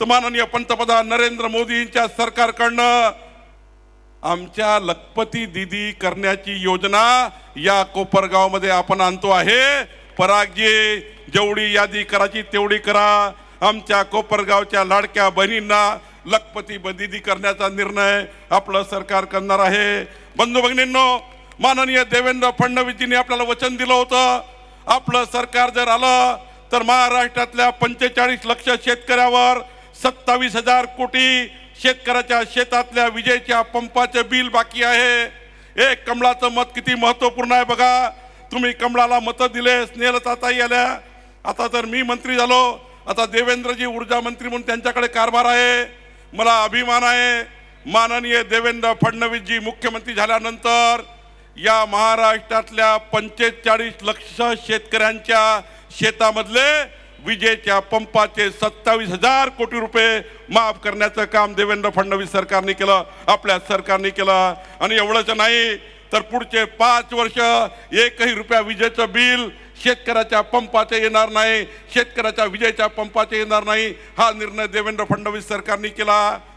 तर माननीय पंतप्रधान नरेंद्र मोदींच्या सरकारकडनं आमच्या लखपती दीदी करण्याची योजना या कोपरगाव मध्ये आपण आणतो आहे। परागजी, जेवढी यादी करायची तेवढी करा। आमच्या कोपरगावच्या लाडक्या बहिणींना लखपती दीदी करण्याचा निर्णय आपलं सरकार करणार आहे। बंधू भगिनींनो, माननीय देवेंद्र फडणवीसजींनी आपल्याला वचन दिलं होतं, आपलं सरकार जर आलं तर महाराष्ट्रातल्या 45 लक्ष शेतकऱ्यावर 27,000 कोटी शेतकऱ्याच्या शेतातल्या विजेच्या पंपाचे बिल बाकी आहे। एक कमळाचं मत किती महत्त्वपूर्ण आहे बघा। तुम्ही कमळाला मतं दिले, स्नेहलताताई आल्या, आता जर मी मंत्री झालो, आता देवेंद्रजी ऊर्जा मंत्री म्हणून त्यांच्याकडे कारभार आहे। मला अभिमान आहे, माननीय देवेंद्र फडणवीसजी मुख्यमंत्री झाल्यानंतर या महाराष्ट्रातल्या 45 लक्ष शेतकऱ्यांच्या शेतामधले विजेच्या पंपाचे 27,000 कोटी रुपये माफ करण्याचं काम देवेंद्र फडणवीस सरकारने केलं, आपल्या सरकारने केलं। आणि एवढंच नाही तर पुढचे 5 वर्ष एकही रुपया विजेचं बिल शेतकऱ्याच्या पंपाचे येणार नाही, शेतकऱ्याच्या विजेच्या पंपाचे येणार नाही, हा निर्णय देवेंद्र फडणवीस सरकारने केला।